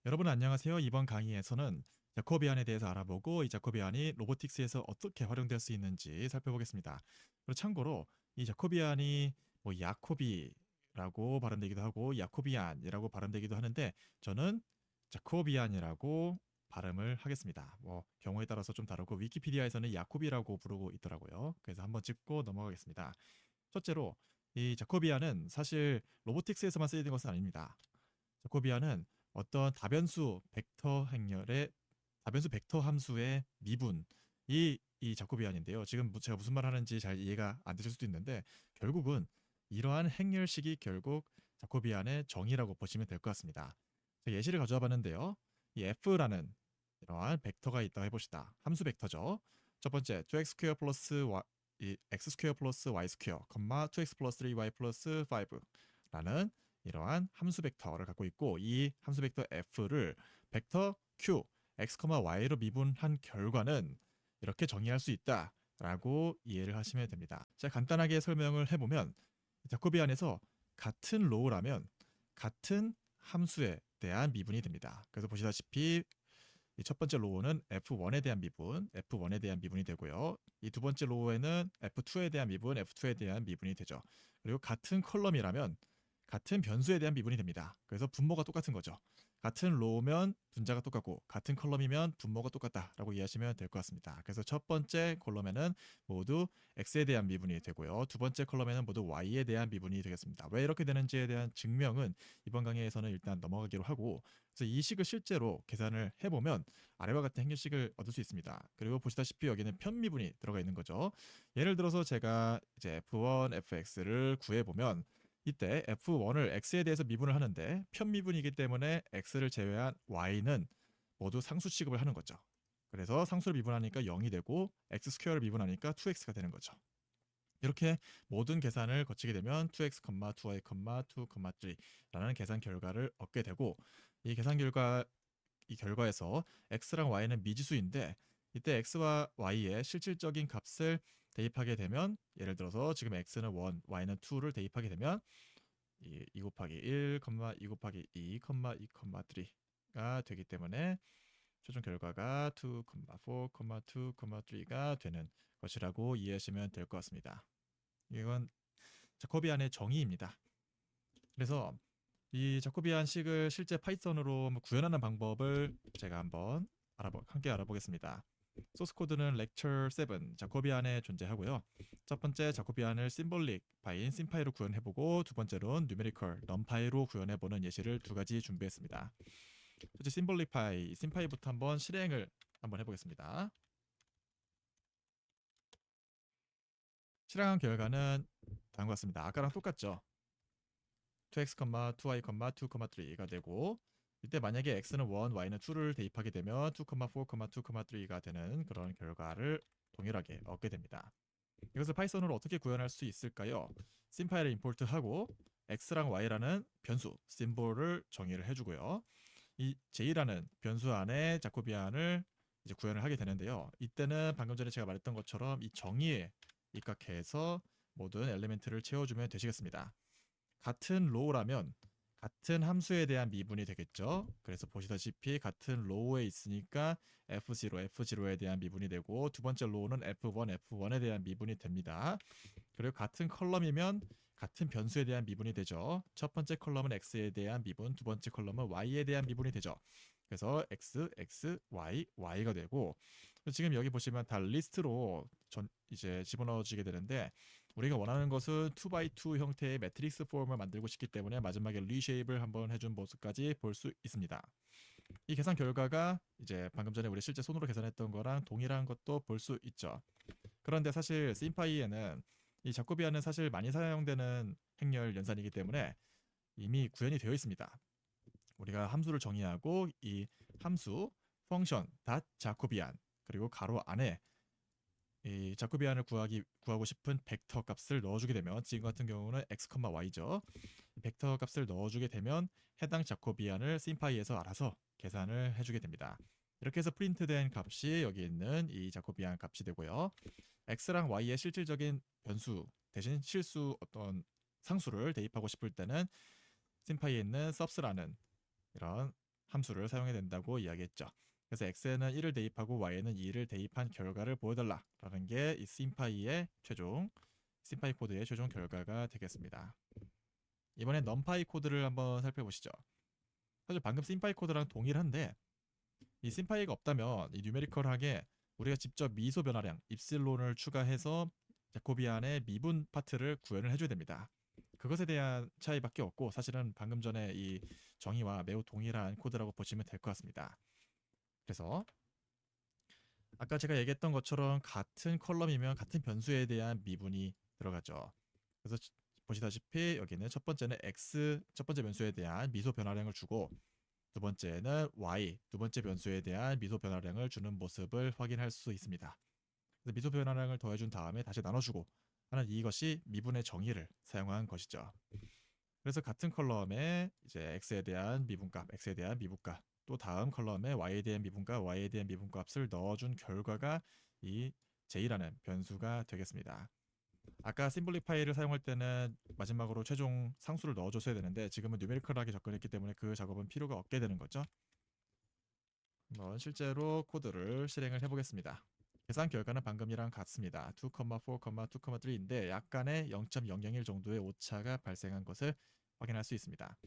여러분 안녕하세요. 이번 강의에서는 자코비안에 대해서 알아보고 이 자코비안이 로보틱스에서 어떻게 활용될 수 있는지 살펴보겠습니다. 그리고 참고로 이 자코비안이 뭐 야코비라고 발음되기도 하고 야코비안이라고 발음되기도 하는데 저는 자코비안이라고 발음을 하겠습니다. 뭐 경우에 따라서 좀 다르고 위키피디아에서는 야코비라고 부르고 있더라고요. 그래서 한번 짚고 넘어가겠습니다. 첫째로 이 자코비안은 사실 로보틱스에서만 쓰이는 것은 아닙니다. 자코비안은 어떤 다변수 벡터 행렬의 다변수 벡터 함수의 미분이 이 자코비안인데요. 지금 제가 무슨 말 하는지 잘 이해가 안 되실 수도 있는데 결국은 이러한 행렬식이 결국 자코비안의 정의라고 보시면 될 것 같습니다. 제가 예시를 가져와 봤는데요. 이 f라는 이러한 벡터가 있다고 해봅시다. 함수 벡터죠. 첫 번째 2x 스퀘어 플러스 이 x 스퀘어 플러스 y 스퀘어, 2x 플러스 3y 플러스 5라는 이러한 함수 벡터를 갖고 있고 이 함수 벡터 f를 벡터 q x, y로 미분한 결과는 이렇게 정의할 수 있다라고 이해를 하시면 됩니다. 자, 간단하게 설명을 해보면 자코비안에서 같은 로우라면 같은 함수에 대한 미분이 됩니다. 그래서 보시다시피 이 첫 번째 로우는 F1에 대한 미분, F1에 대한 미분이 되고요. 이 두 번째 로우에는 F2에 대한 미분, F2에 대한 미분이 되죠. 그리고 같은 컬럼이라면 같은 변수에 대한 미분이 됩니다. 그래서 분모가 똑같은 거죠. 같은 로우면 분자가 똑같고 같은 컬럼이면 분모가 똑같다라고 이해하시면 될 것 같습니다. 그래서 첫 번째 컬럼에는 모두 x에 대한 미분이 되고요. 두 번째 컬럼에는 모두 y에 대한 미분이 되겠습니다. 왜 이렇게 되는지에 대한 증명은 이번 강의에서는 일단 넘어가기로 하고 그래서 이 식을 실제로 계산을 해보면 아래와 같은 행렬식을 얻을 수 있습니다. 그리고 보시다시피 여기는 편미분이 들어가 있는 거죠. 예를 들어서 제가 이제 f1, fx를 구해보면 이때 f1을 x에 대해서 미분을 하는데 편미분이기 때문에 x를 제외한 y는 모두 상수 취급을 하는 거죠. 그래서 상수를 미분하니까 0이 되고 x 스퀘어를 미분하니까 2x가 되는 거죠. 이렇게 모든 계산을 거치게 되면 2x, 2y, 2, 3라는 계산 결과를 얻게 되고 이 결과에서 x랑 y는 미지수인데 이때 x와 y의 실질적인 값을 대입하게 되면 예를 들어서 지금 x는 1, y는 2를 대입하게 되면 2 곱하기 1, 2 곱하기 2, 2, 3가 되기 때문에 최종 결과가 2, 4, 2, 3가 되는 것이라고 이해하시면 될 것 같습니다. 이건 자코비안의 정의입니다. 그래서 이 자코비안 식을 실제 파이썬으로 구현하는 방법을 제가 한번 함께 알아보겠습니다. 소스 코드는 lecture 7 자코비안에 존재하고요. 첫 번째 자코비안을 심볼릭 파인 심파이로 구현해보고 두 번째로는 누메리컬 넘파이로 구현해보는 예시를 두 가지 준비했습니다. 첫째 심볼릭 파이 심파이부터 한번 실행을 한번 해보겠습니다. 실행한 결과는 다음과 같습니다. 아까랑 똑같죠? 2x, 2y, 2, 3가 되고 이때 만약에 x는 1, y는 2를 대입하게 되면 2, 4, 2, 3가 되는 그런 결과를 동일하게 얻게 됩니다. 이것을 파이썬으로 어떻게 구현할 수 있을까요? 심파이를 임포트하고 x랑 y라는 변수, 심볼을 정의를 해주고요. 이 j라는 변수 안에 자코비안을 이제 구현을 하게 되는데요. 이때는 방금 전에 제가 말했던 것처럼 이 정의에 입각해서 모든 엘리멘트를 채워주면 되시겠습니다. 같은 로우라면 같은 함수에 대한 미분이 되겠죠. 그래서 보시다시피 같은 로우에 있으니까 F0에 대한 미분이 되고 두 번째 로우는 F1에 대한 미분이 됩니다. 그리고 같은 컬럼이면 같은 변수에 대한 미분이 되죠. 첫 번째 컬럼은 x에 대한 미분, 두 번째 컬럼은 y에 대한 미분이 되죠. 그래서 x, x, y, y가 되고 지금 여기 보시면 다 리스트로 이제 집어넣어지게 되는데 우리가 원하는 것은 2x2 형태의 매트릭스 폼을 만들고 싶기 때문에 마지막에 리쉐입을 한번 해준 모습까지 볼 수 있습니다. 이 계산 결과가 이제 방금 전에 우리 실제 손으로 계산했던 거랑 동일한 것도 볼 수 있죠. 그런데 사실 심파이에는 이 자코비안은 사실 많이 사용되는 행렬 연산이기 때문에 이미 구현이 되어 있습니다. 우리가 함수를 정의하고 이 함수 펑션 닷 자코비안 그리고 가로 안에 이 자코비안을 구하고 싶은 벡터 값을 넣어주게 되면 지금 같은 경우는 x, y죠. 벡터 값을 넣어주게 되면 해당 자코비안을 심파이에서 알아서 계산을 해주게 됩니다. 이렇게 해서 프린트된 값이 여기 있는 이 자코비안 값이 되고요. x랑 y의 실질적인 변수 대신 실수 어떤 상수를 대입하고 싶을 때는 심파이에 있는 subs라는 이런 함수를 사용해야 된다고 이야기했죠. 그래서 x에는 1을 대입하고 y에는 2를 대입한 결과를 보여달라라는 게 이 심파이 코드의 최종 결과가 되겠습니다. 이번엔 넘파이 코드를 한번 살펴보시죠. 사실 방금 심파이 코드랑 동일한데 이 심파이가 없다면 이 뉴메리컬하게 우리가 직접 미소 변화량 입실론을 추가해서 자코비안의 미분 파트를 구현을 해줘야 됩니다. 그것에 대한 차이밖에 없고 사실은 방금 전에 이 정의와 매우 동일한 코드라고 보시면 될 것 같습니다. 그래서 아까 제가 얘기했던 것처럼 같은 컬럼이면 같은 변수에 대한 미분이 들어가죠. 그래서 보시다시피 여기는 첫 번째는 x 첫 번째 변수에 대한 미소 변화량을 주고 두 번째는 y 두 번째 변수에 대한 미소 변화량을 주는 모습을 확인할 수 있습니다. 그래서 미소 변화량을 더해준 다음에 다시 나눠주고 하는 이것이 미분의 정의를 사용한 것이죠. 그래서 같은 컬럼에 이제 x에 대한 미분값, x에 대한 미분값, 또 다음 컬럼에 y에 대한 미분값, y에 대한 미분값을 넣어준 결과가 이 j라는 변수가 되겠습니다. 아까 심플리파이를 사용할 때는 마지막으로 최종 상수를 넣어줬어야 되는데 지금은 뉴메리컬하게 접근했기 때문에 그 작업은 필요가 없게 되는 거죠. 한번 실제로 코드를 실행을 해보겠습니다. 계산 결과는 방금이랑 같습니다. 2,4, 2,3인데 약간의 0.001 정도의 오차가 발생한 것을 확인할 수 있습니다.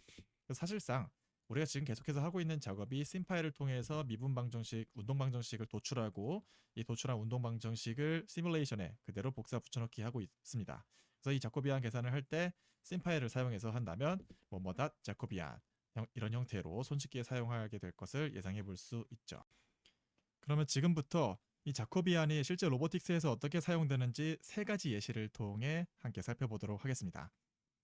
사실상 우리가 지금 계속해서 하고 있는 작업이 심파이를 통해서 미분 방정식, 운동 방정식을 도출하고 이 도출한 운동 방정식을 시뮬레이션에 그대로 복사 붙여넣기 하고 있습니다. 그래서 이 자코비안 계산을 할 때 심파이를 사용해서 한다면 뭐뭐닷 자코비안 이런 형태로 손쉽게 사용하게 될 것을 예상해 볼 수 있죠. 그러면 지금부터 이 자코비안이 실제 로보틱스에서 어떻게 사용되는지 세 가지 예시를 통해 함께 살펴보도록 하겠습니다.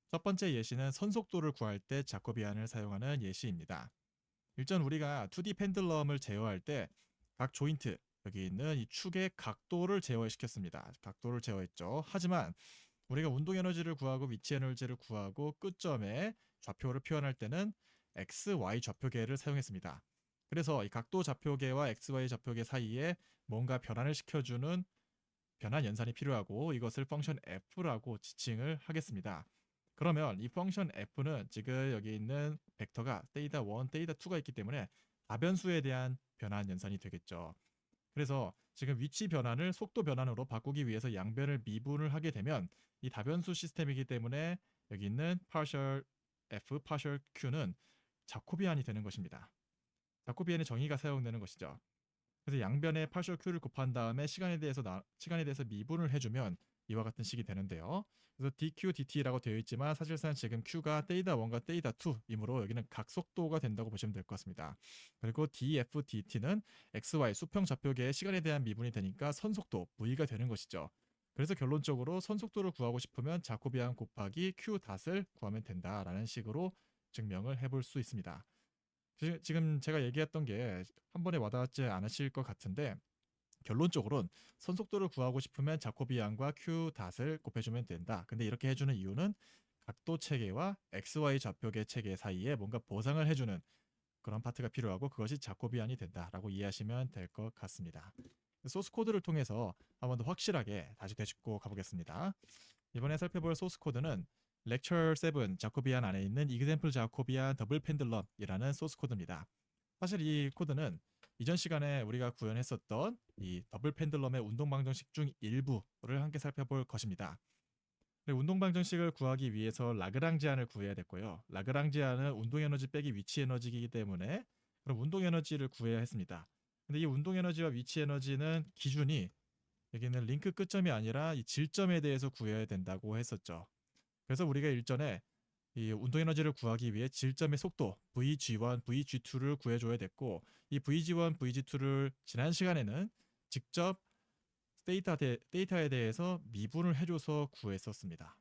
첫 번째 예시는 선속도를 구할 때 자코비안을 사용하는 예시입니다. 일전 우리가 2D 펜들럼을 제어할 때 각 조인트 여기 있는 이 축의 각도를 제어시켰습니다. 각도를 제어했죠. 하지만 우리가 운동 에너지를 구하고 위치 에너지를 구하고 끝점에 좌표를 표현할 때는 x, y 좌표계를 사용했습니다. 그래서 이 각도 좌표계와 x, y 좌표계 사이에 뭔가 변환을 시켜주는 변환 연산이 필요하고 이것을 펑션 f라고 지칭을 하겠습니다. 그러면 이 펑션 f는 지금 여기 있는 벡터가 데이터 1, 데이터 2가 있기 때문에 다변수에 대한 변환 연산이 되겠죠. 그래서 지금 위치 변환을 속도 변환으로 바꾸기 위해서 양변을 미분을 하게 되면 이 다변수 시스템이기 때문에 여기 있는 partial f, partial q는 자코비안이 되는 것입니다. 자코비안의 정의가 사용되는 것이죠. 그래서 양변에 partial q를 곱한 다음에 시간에 대해서 미분을 해주면 이와 같은 식이 되는데요. 그래서 dq dt라고 되어 있지만 사실상 지금 q가 데이터 1과 데이터 2이므로 여기는 각속도가 된다고 보시면 될 것 같습니다. 그리고 df dt는 x, y 수평 좌표계의 시간에 대한 미분이 되니까 선속도 v가 되는 것이죠. 그래서 결론적으로 선속도를 구하고 싶으면 자코비안 곱하기 q 닷을 구하면 된다라는 식으로 증명을 해볼 수 있습니다. 지금 제가 얘기했던 게 한 번에 와닿지 않으실 것 같은데 결론적으로는 선속도를 구하고 싶으면 자코비안과 q 닷을 곱해주면 된다. 근데 이렇게 해주는 이유는 각도 체계와 xy 좌표계 체계 사이에 뭔가 보상을 해주는 그런 파트가 필요하고 그것이 자코비안이 된다라고 이해하시면 될 것 같습니다. 소스 코드를 통해서 한 번 더 확실하게 다시 되짚고 가보겠습니다. 이번에 살펴볼 소스 코드는 렉처 7 자코비안 안에 있는 example 자코비안 더블 펜들럼이라는 소스 코드입니다. 사실 이 코드는 이전 시간에 우리가 구현했었던 이 더블 펜들럼의 운동 방정식 중 일부를 함께 살펴볼 것입니다. 운동 방정식을 구하기 위해서 라그랑지안을 구해야 됐고요. 라그랑지안은 운동 에너지 빼기 위치 에너지이기 때문에 그럼 운동 에너지를 구해야 했습니다. 근데 이 운동 에너지와 위치 에너지는 기준이 여기는 링크 끝점이 아니라 이 질점에 대해서 구해야 된다고 했었죠. 그래서 우리가 일전에 이 운동 에너지를 구하기 위해 질점의 속도 VG1, VG2를 구해줘야 됐고 이 VG1, VG2를 지난 시간에는 직접 데이터에 대해서 미분을 해줘서 구했었습니다.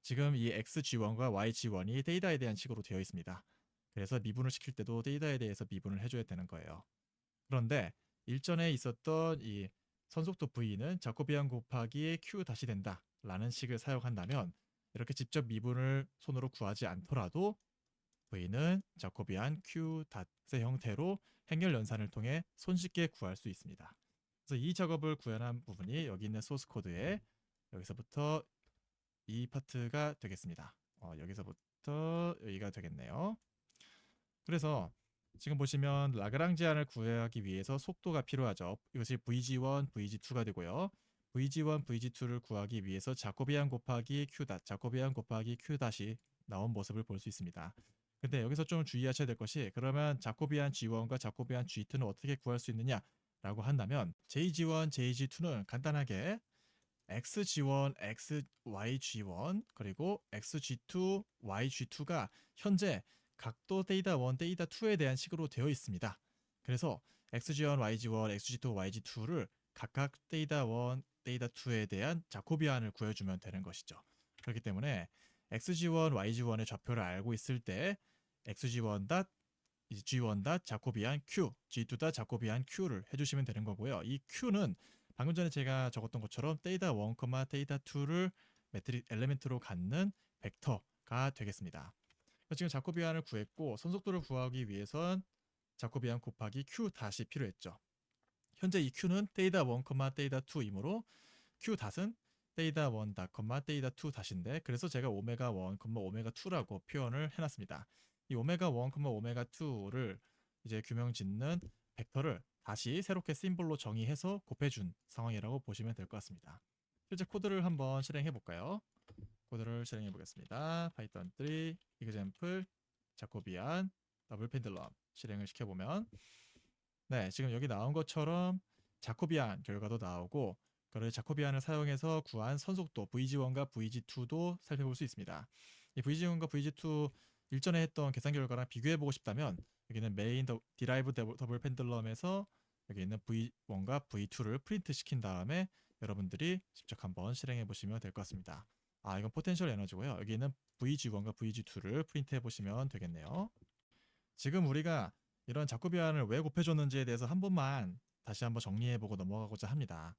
지금 이 XG1과 YG1이 데이터에 대한 식으로 되어 있습니다. 그래서 미분을 시킬 때도 데이터에 대해서 미분을 해줘야 되는 거예요. 그런데 일전에 있었던 이 선속도 V는 자코비안 곱하기 Q 다시 된다 라는 식을 사용한다면 이렇게 직접 미분을 손으로 구하지 않더라도 V는 자코비안 Q 닷의 형태로 행렬 연산을 통해 손쉽게 구할 수 있습니다. 그래서 이 작업을 구현한 부분이 여기 있는 소스 코드에 여기서부터 이 파트가 되겠습니다. 여기서부터 여기가 되겠네요. 그래서 지금 보시면 라그랑지안을 구하기 위해서 속도가 필요하죠. 이것이 VG1, VG2가 되고요. VG1, VG2를 구하기 위해서 자코비안 곱하기 Q 닷, 자코비안 곱하기 Q 닷이 나온 모습을 볼 수 있습니다. 근데 여기서 좀 주의하셔야 될 것이, 그러면 자코비안 G1과 자코비안 G2는 어떻게 구할 수 있느냐라고 한다면, JG1, JG2는 간단하게 XG1, XYG1 그리고 XG2, YG2가 현재 각도 데이터 1, 데이터 2에 대한 식으로 되어 있습니다. 그래서 XG1, YG1, XG2, YG2를 각각 데이터 1, 데이터 2에 대한 자코비안을 구해주면 되는 것이죠. 그렇기 때문에 XG1, YG1의 좌표를 알고 있을 때 XG1 G1 자코비안 Q, G2 자코비안 Q를 해주시면 되는 거고요. 이 Q는 방금 전에 제가 적었던 것처럼 데이터 1, 데이터 2를 매트릭 엘리멘트로 갖는 벡터가 되겠습니다. 지금 자코비안을 구했고, 선속도를 구하기 위해선 자코비안 곱하기 Q 닷이 필요했죠. 현재 이 Q는 데이터 1, 데이터 2이므로 Q 닷은 데이터 1 닷, 데이터 2 닷인데, 그래서 제가 오메가 1, 오메가 2라고 표현을 해놨습니다. 이 오메가 1, 오메가 2를 이제 규명 짓는 벡터를 다시 새롭게 심볼로 정의해서 곱해준 상황이라고 보시면 될 것 같습니다. 실제 코드를 한번 실행해 볼까요? 코드를 실행해 보겠습니다. 파이썬 3 example 자코비안 더블 펜들럼 실행을 시켜보면, 네, 지금 여기 나온 것처럼 자코비안 결과도 나오고, 그걸 자코비안을 사용해서 구한 선속도 VG1과 VG2도 살펴볼 수 있습니다. 이 VG1과 VG2 일전에 했던 계산 결과랑 비교해 보고 싶다면, 여기는 메인 디라이브 더블 펜들럼에서 여기 있는 V1과 V2를 프린트 시킨 다음에 여러분들이 직접 한번 실행해 보시면 될 것 같습니다. 이건 포텐셜 에너지고요. 여기 있는 VG1과 VG2를 프린트 해 보시면 되겠네요. 지금 우리가 이런 자코비안을 왜 곱해줬는지에 대해서 한 번만 다시 한번 정리해보고 넘어가고자 합니다.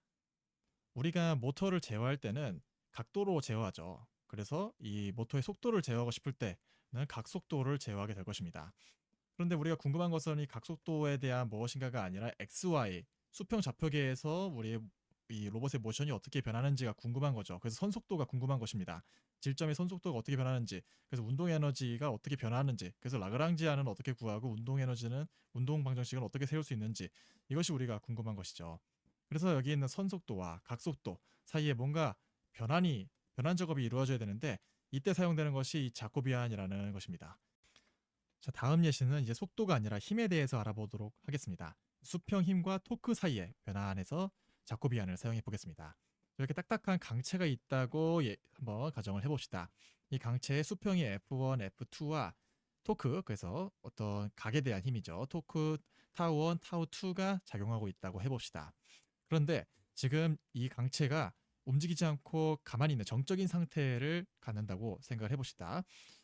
우리가 모터를 제어할 때는 각도로 제어하죠. 그래서 이 모터의 속도를 제어하고 싶을 때는 각속도를 제어하게 될 것입니다. 그런데 우리가 궁금한 것은 이 각속도에 대한 무엇인가가 아니라 XY, 수평 좌표계에서 우리의 이 로봇의 모션이 어떻게 변하는지가 궁금한 거죠. 그래서 선속도가 궁금한 것입니다. 질점의 선속도가 어떻게 변하는지, 그래서 운동 에너지가 어떻게 변하는지, 그래서 라그랑지안은 어떻게 구하고 운동 에너지는, 운동 방정식은 어떻게 세울 수 있는지, 이것이 우리가 궁금한 것이죠. 그래서 여기 있는 선속도와 각속도 사이에 뭔가 변환 작업이 이루어져야 되는데, 이때 사용되는 것이 이 자코비안이라는 것입니다. 자, 다음 예시는 이제 속도가 아니라 힘에 대해서 알아보도록 하겠습니다. 수평 힘과 토크 사이의 변환에서 자코비안을 사용해 보겠습니다. 이렇게 딱딱한 강체가 있다고 한번 가정을 해봅시다. 이 강체의 수평이 F1, F2와 토크, 그래서 어떤 각에 대한 힘이죠. 토크 타우 1, 타우 2가 작용하고 있다고 해봅시다. 그런데 지금 이 강체가 움직이지 않고 가만히 있는 정적인 상태를 갖는다고 생각을 해봅시다.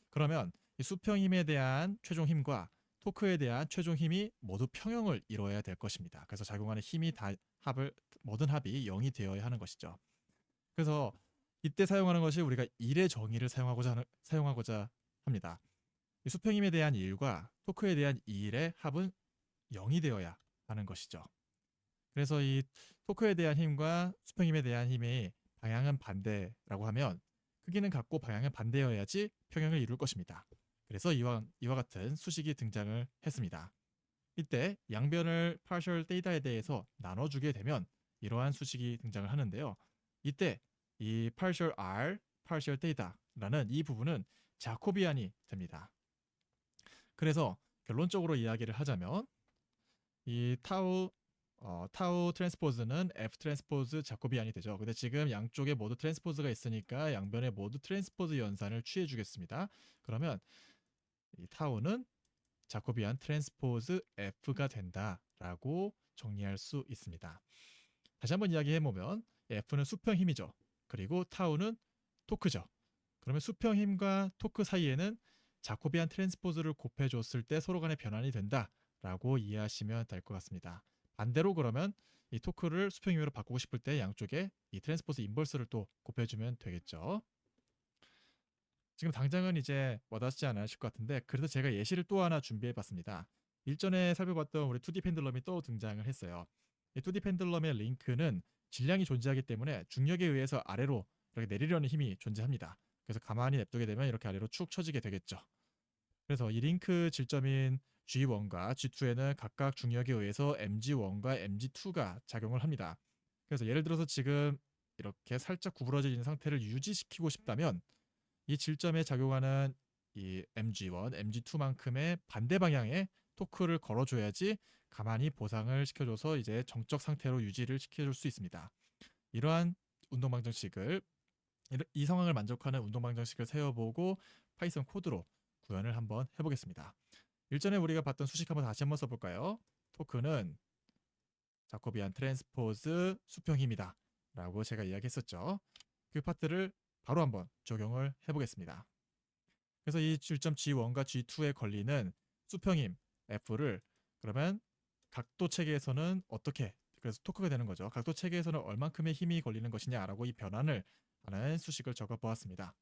그러면 이 수평 힘에 대한 최종 힘과 토크에 대한 최종 힘이 모두 평형을 이루어야 될 것입니다. 그래서 작용하는 힘이 다 모든 합이 0이 되어야 하는 것이죠. 그래서 이때 사용하는 것이 우리가 1의 정의를 사용하고자 합니다. 이 수평 힘에 대한 1과 토크에 대한 2의 합은 0이 되어야 하는 것이죠. 그래서 이 토크에 대한 힘과 수평 힘에 대한 힘의 방향은 반대라고 하면, 크기는 같고 방향은 반대여야지 평형을 이룰 것입니다. 그래서 이와 같은 수식이 등장을 했습니다. 이때 양변을 partial data에 대해서 나눠주게 되면 이러한 수식이 등장을 하는데요. 이때 이 partial r, partial data라는 이 부분은 자코비안이 됩니다. 그래서 결론적으로 이야기를 하자면, 이 타우 트랜스포즈는 F 트랜스포즈 자코비안이 되죠. 근데 지금 양쪽에 모두 트랜스포즈가 있으니까 양변에 모두 트랜스포즈 연산을 취해 주겠습니다. 그러면 이 타우는 자코비안 트랜스포즈 F가 된다라고 정리할 수 있습니다. 다시 한번 이야기해 보면, F는 수평 힘이죠. 그리고 타우는 토크죠. 그러면 수평 힘과 토크 사이에는 자코비안 트랜스포즈를 곱해줬을 때 서로 간의 변환이 된다라고 이해하시면 될 것 같습니다. 반대로 그러면 이 토크를 수평 힘으로 바꾸고 싶을 때 양쪽에 이 트랜스포즈 인버스를 또 곱해주면 되겠죠. 지금 당장은 이제 와닿지 않으실 것 같은데, 그래서 제가 예시를 또 하나 준비해 봤습니다. 일전에 살펴봤던 우리 2D 펜들럼이 또 등장을 했어요. 이 2D 펜들럼의 링크는 질량이 존재하기 때문에 중력에 의해서 아래로 이렇게 내리려는 힘이 존재합니다. 그래서 가만히 냅두게 되면 이렇게 아래로 축 처지게 되겠죠. 그래서 이 링크 질점인 G1과 G2에는 각각 중력에 의해서 mg1과 mg2가 작용을 합니다. 그래서 예를 들어서 지금 이렇게 살짝 구부러져 있는 상태를 유지시키고 싶다면 이 질점에 작용하는 이 mg1, mg2만큼의 반대 방향에 토크를 걸어줘야지 가만히 보상을 시켜줘서 이제 정적 상태로 유지를 시켜줄 수 있습니다. 이러한 운동 방정식을 이 상황을 만족하는 운동 방정식을 세워보고 파이썬 코드로 구현을 한번 해보겠습니다. 일전에 우리가 봤던 수식 다시 한번 써볼까요? 토크는 자코비안 트랜스포즈 수평 힘이다 라고 제가 이야기했었죠. 그 파트를 바로 한번 적용을 해보겠습니다. 그래서 이 질점 G1과 G2에 걸리는 수평힘 F를 그러면 각도 체계에서는 어떻게, 그래서 토크가 되는 거죠. 각도 체계에서는 얼만큼의 힘이 걸리는 것이냐라고 이 변환을 하는 수식을 적어보았습니다.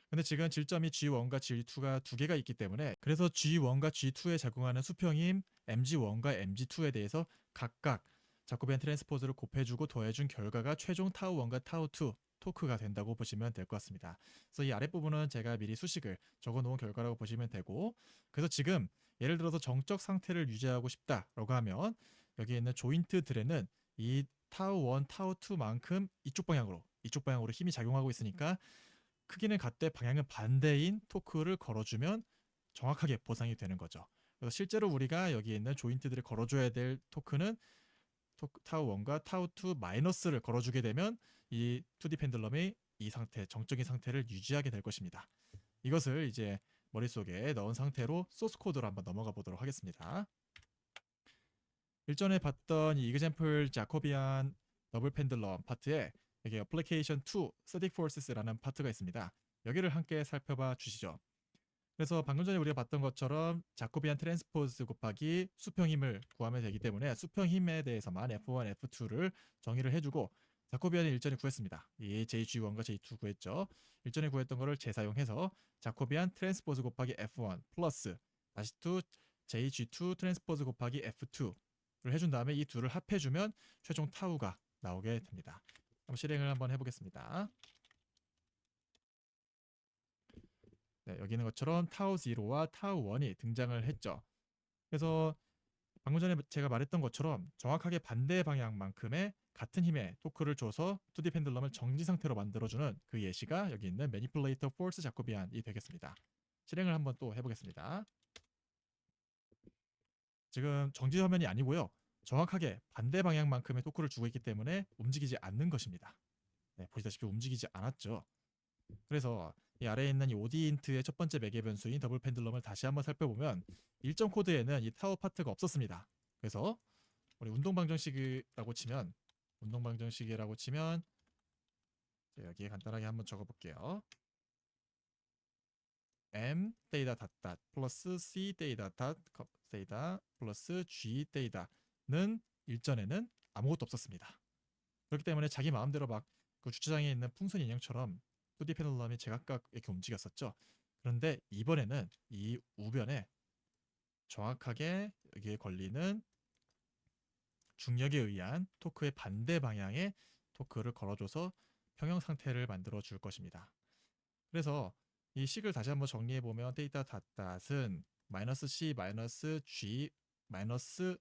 근데 지금 질점이 G1과 G2가 두 개가 있기 때문에 그래서 G1과 G2에 작용하는 수평힘 mg1과 mg2에 대해서 각각 자코비안 트랜스포즈를 곱해주고 더해준 결과가 최종 타우1과 타우2 토크가 된다고 보시면 될 것 같습니다. 그래서 이 아랫부분은 제가 미리 수식을 적어놓은 결과라고 보시면 되고, 그래서 지금 예를 들어서 정적 상태를 유지하고 싶다라고 하면 여기에 있는 조인트들에는 이 타우1, 타우2만큼 이쪽 방향으로 힘이 작용하고 있으니까 크기는 같되 방향은 반대인 토크를 걸어주면 정확하게 보상이 되는 거죠. 그래서 실제로 우리가 여기 있는 조인트들을 걸어줘야 될 토크는 타우1과 타우2 마이너스를 걸어주게 되면 이 2D 펜들럼이 이 상태, 정적인 상태를 유지하게 될 것입니다. 이것을 이제 머릿속에 넣은 상태로 소스 코드로 한번 넘어가 보도록 하겠습니다. 일전에 봤던 이 이그젬플 자코비안 더블 펜들럼 파트에 여기 Application 2 Static Forces라는 파트가 있습니다. 여기를 함께 살펴봐 주시죠. 그래서 방금 전에 우리가 봤던 것처럼 자코비안 트랜스포즈 곱하기 수평힘을 구하면 되기 때문에 수평힘에 대해서만 F1, F2를 정의를 해주고 자코비안을 일전에 구했습니다. 이 JG1과 J2 구했죠. 일전에 구했던 거를 재사용해서 자코비안 트랜스포즈 곱하기 F1 플러스 다시 또 JG2 트랜스포즈 곱하기 F2를 해준 다음에 이 둘을 합해주면 최종 타우가 나오게 됩니다. 한번 실행을 한번 해보겠습니다. 네, 여기 있는 것처럼 타우 0와 타우 1이 등장을 했죠. 그래서 방금 전에 제가 말했던 것처럼 정확하게 반대 방향만큼의 같은 힘의 토크를 줘서 2D 펜들럼을 정지 상태로 만들어주는 그 예시가 여기 있는 매니플레이터 포스 자코비안이 되겠습니다. 실행을 한번 또 해보겠습니다. 지금 정지 화면이 아니고요. 정확하게 반대 방향만큼의 토크를 주고 있기 때문에 움직이지 않는 것입니다. 네, 보시다시피 움직이지 않았죠. 그래서 이 아래에 있는 이 오디인트의 첫 번째 매개 변수인 더블 펜들럼을 다시 한번 살펴보면 일정 코드에는 이 타워 파트가 없었습니다. 그래서 우리 운동방정식이라고 치면 여기에 간단하게 한번 적어볼게요. m 데이터 닷 플러스 c 데이터 닷 데이터 플러스 g 데이터는 일전에는 아무것도 없었습니다. 그렇기 때문에 자기 마음대로 막 그 주차장에 있는 풍선 인형처럼 2D 펜들럼이 제각각 이렇게 움직였었죠. 그런데 이번에는 이 우변에 정확하게 여기에 걸리는 중력에 의한 토크의 반대 방향에 토크를 걸어줘서 평형 상태를 만들어 줄 것입니다. 그래서 이 식을 다시 한번 정리해 보면 데이터 닷은 마이너스 c 마이너스 g 마이너스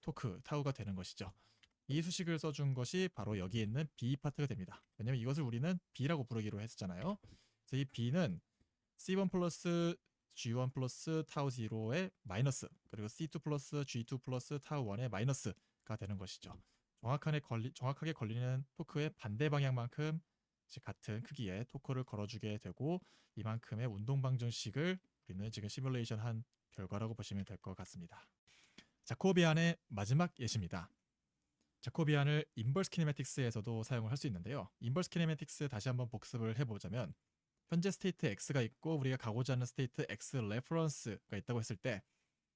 토크 타우가 되는 것이죠. 이 수식을 써준 것이 바로 여기 있는 B 파트가 됩니다. 왜냐면 이것을 우리는 B라고 부르기로 했었잖아요. 그래서 이 B는 C1 플러스 G1 플러스 타우 0의 마이너스 그리고 C2 플러스 G2 플러스 타우 1의 마이너스가 되는 것이죠. 정확하게 걸리는 토크의 반대 방향만큼 같은 크기의 토크를 걸어주게 되고 이만큼의 운동 방정식을 우리는 지금 시뮬레이션 한 결과라고 보시면 될 것 같습니다. 자코비안의 마지막 예시입니다. 자코비안을 인버스 키네매틱스에서도 사용을 할 수 있는데요. 인버스 키네매틱스 다시 한번 복습을 해보자면 현재 스테이트 X가 있고 우리가 가고자 하는 스테이트 X 레퍼런스가 있다고 했을 때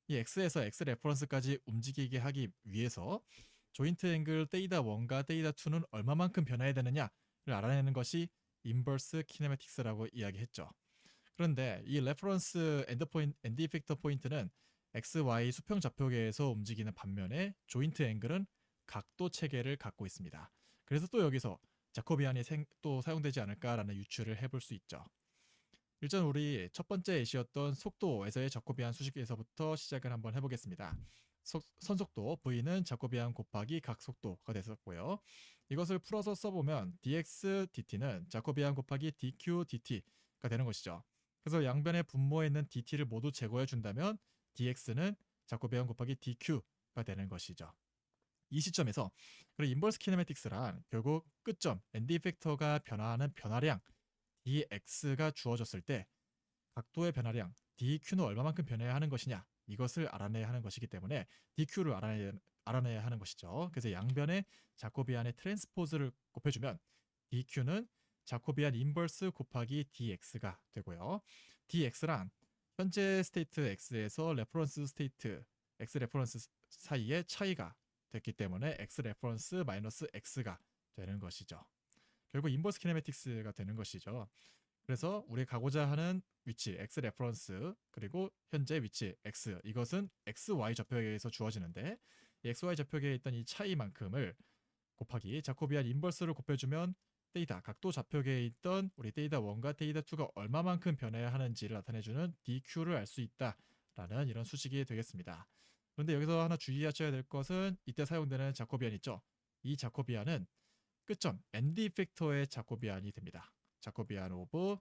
이 X에서 X 레퍼런스까지 움직이게 하기 위해서 조인트 앵글 데이터 1과 데이터 2는 얼마만큼 변화해야 되느냐를 알아내는 것이 인버스 키네매틱스라고 이야기했죠. 그런데 이 레퍼런스 엔드 이펙터 포인트는 X, Y 수평 좌표계에서 움직이는 반면에 조인트 앵글은 각도 체계를 갖고 있습니다. 그래서 또 여기서 자코비안이 또 사용되지 않을까라는 유추를 해볼 수 있죠. 일단 우리 첫 번째 예시였던 속도에서의 자코비안 수식에서부터 시작을 한번 해보겠습니다. 선속도 V는 자코비안 곱하기 각속도가 됐었고요. 이것을 풀어서 써보면 dx dt는 자코비안 곱하기 dq dt가 되는 것이죠. 그래서 양변의 분모에 있는 dt를 모두 제거해 준다면 dx는 자코비안 곱하기 dq가 되는 것이죠. 이 시점에서 그리고 인버스 키네매틱스란 결국 끝점 ND 팩터가 변화하는 변화량 dx가 주어졌을 때 각도의 변화량 dq는 얼마만큼 변해야 하는 것이냐 이것을 알아내야 하는 것이기 때문에 dq를 알아내야 하는 것이죠. 그래서 양변의 자코비안의 트랜스포즈를 곱해주면 dq는 자코비안 인버스 곱하기 dx가 되고요. dx란 현재 스테이트 x에서 레퍼런스 스테이트 x 레퍼런스 사이의 차이가 됐기 때문에 x 레퍼런스 마이너스 x가 되는 것이죠. 결국 인버스 키네매틱스가 되는 것이죠. 그래서 우리가 가고자 하는 위치 x 레퍼런스 그리고 현재 위치 x 이것은 xy 좌표에 의해서 주어지는데 이 xy 좌표에 있던 이 차이만큼을 곱하기 자코비안 인버스를 곱해주면 데이터 각도 좌표계에 있던 우리 데이터 1과 데이터 2가 얼마만큼 변해야 하는지를 나타내주는 dq를 알 수 있다라는 이런 수식이 되겠습니다. 그런데 여기서 하나 주의하셔야 될 것은 이때 사용되는 자코비안 있죠. 이 자코비안은 끝점 엔드 이펙터의 자코비안이 됩니다. 자코비안 오브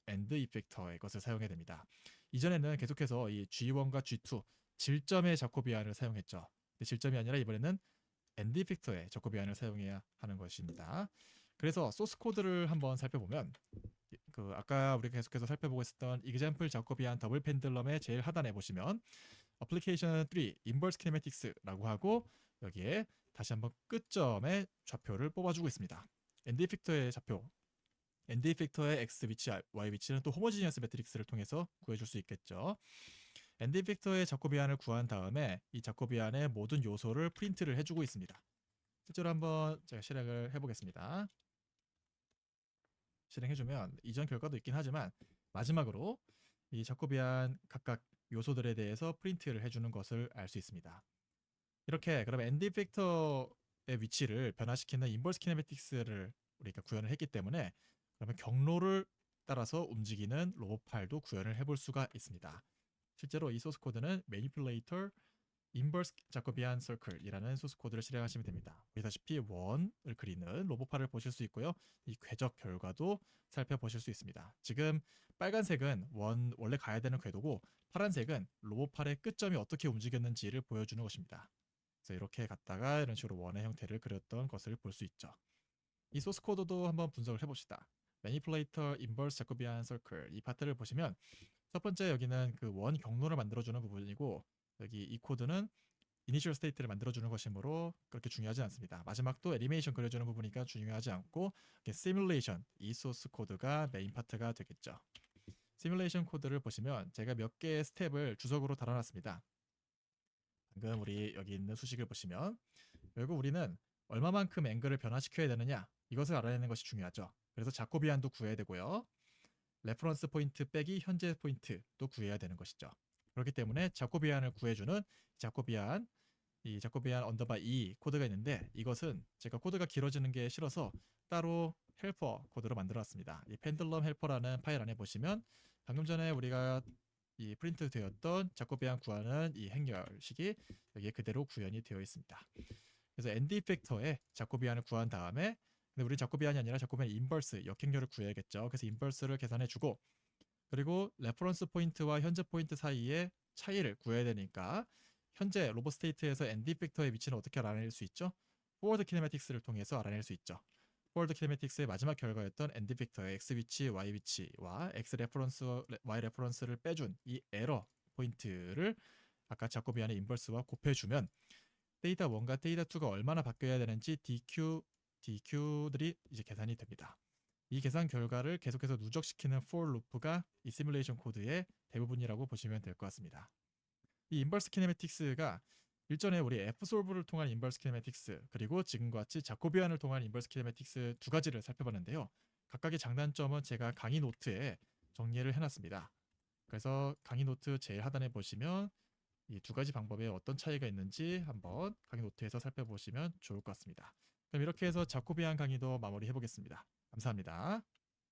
엔드 이펙터의 것을 사용해야 됩니다. 이전에는 계속해서 이 G1과 G2 질점의 자코비안을 사용했죠. 근데 질점이 아니라 이번에는 엔드 이펙터의 자코비안을 사용해야 하는 것입니다. 그래서 소스 코드를 한번 살펴보면 그 아까 우리가 계속해서 살펴보고 있었던 example 자코비안 더블 펜들럼의 제일 하단에 보시면 application 3 inverse kinematics라고 하고 여기에 다시 한번 끝점의 좌표를 뽑아주고 있습니다. 엔드 이펙터의 좌표 엔드 이펙터의 x 위치, y 위치는 또 호모지니어스 매트릭스를 통해서 구해줄 수 있겠죠. 엔드 이펙터의 자코비안을 구한 다음에 이 자코비안의 모든 요소를 프린트를 해주고 있습니다. 실제로 한번 제가 실행을 해보겠습니다. 실행해주면 이전 결과도 있긴 하지만 마지막으로 이 자코비안 각각 요소들에 대해서 프린트를 해주는 것을 알 수 있습니다. 이렇게 그러면 엔드 이펙터의 위치를 변화시키는 인버스 키네매틱스를 우리가 구현을 했기 때문에 그러면 경로를 따라서 움직이는 로봇 파일도 구현을 해볼 수가 있습니다. 실제로 이 소스 코드는 manipulator inverse jacobian circle이라는 소스 코드를 실행하시면 됩니다. 보시다시피 원을 그리는 로봇 파일을 보실 수 있고요. 이 궤적 결과도 살펴보실 수 있습니다. 지금 빨간색은 원래 가야 되는 궤도고 파란색은 로봇 파일의 끝점이 어떻게 움직였는지를 보여주는 것입니다. 그래서 이렇게 갔다가 이런 식으로 원의 형태를 그렸던 것을 볼 수 있죠. 이 소스 코드도 한번 분석을 해봅시다. Manipulator Inverse Jacobian Circle 이 파트를 보시면 첫 번째 여기는 그 원 경로를 만들어주는 부분이고 여기 이 코드는 이니셜 스테이트를 만들어주는 것이므로 그렇게 중요하지 않습니다. 마지막도 애니메이션 그려주는 부분이니까 중요하지 않고 시뮬레이션 이 소스 코드가 메인 파트가 되겠죠. 시뮬레이션 코드를 보시면 제가 몇 개의 스텝을 주석으로 달아놨습니다. 방금 우리 여기 있는 수식을 보시면 결국 우리는 얼마만큼 앵글을 변화시켜야 되느냐 이것을 알아내는 것이 중요하죠. 그래서 자코비안도 구해야 되고요. 레퍼런스 포인트 빼기 현재 포인트도 구해야 되는 것이죠. 그렇기 때문에 자코비안을 구해주는 자코비안 이 자코비안 언더바 2 코드가 있는데 이것은 제가 코드가 길어지는 게 싫어서 따로 헬퍼 코드로 만들어놨습니다. 이 펜들럼 헬퍼라는 파일 안에 보시면 방금 전에 우리가 이 프린트 되었던 자코비안 구하는 이 행렬식이 여기에 그대로 구현이 되어 있습니다. 그래서 엔드 이펙터에 자코비안을 구한 다음에 근데 우리 자코비안이 아니라 자코비안 인버스 역행렬을 구해야겠죠. 그래서 인버스를 계산해주고 그리고 레퍼런스 포인트와 현재 포인트 사이의 차이를 구해야 되니까 현재 로봇 스테이트에서 엔드 이펙터의 위치는 어떻게 알아낼 수 있죠? 포워드 키네매틱스를 통해서 알아낼 수 있죠. 포워드 키네매틱스의 마지막 결과였던 엔드 이펙터의 x 위치, y 위치와 x 레퍼런스, y 레퍼런스를 빼준 이 에러 포인트를 아까 자코비안의 인버스와 곱해주면 데이터 1과 데이터 2가 얼마나 바뀌어야 되는지 DQ들이 이제 계산이 됩니다. 이 계산 결과를 계속해서 누적시키는 for 루프가 이 시뮬레이션 코드의 대부분이라고 보시면 될 것 같습니다. 이 인버스 키네매틱스가 일전에 우리 F솔브를 통한 인버스 키네매틱스 그리고 지금과 같이 자코비안을 통한 인버스 키네매틱스 두 가지를 살펴봤는데요. 각각의 장단점은 제가 강의 노트에 정리를 해놨습니다. 그래서 강의 노트 제일 하단에 보시면 이 두 가지 방법에 어떤 차이가 있는지 한번 강의 노트에서 살펴보시면 좋을 것 같습니다. 그럼 이렇게 해서 자코비안 강의도 마무리해 보겠습니다. 감사합니다.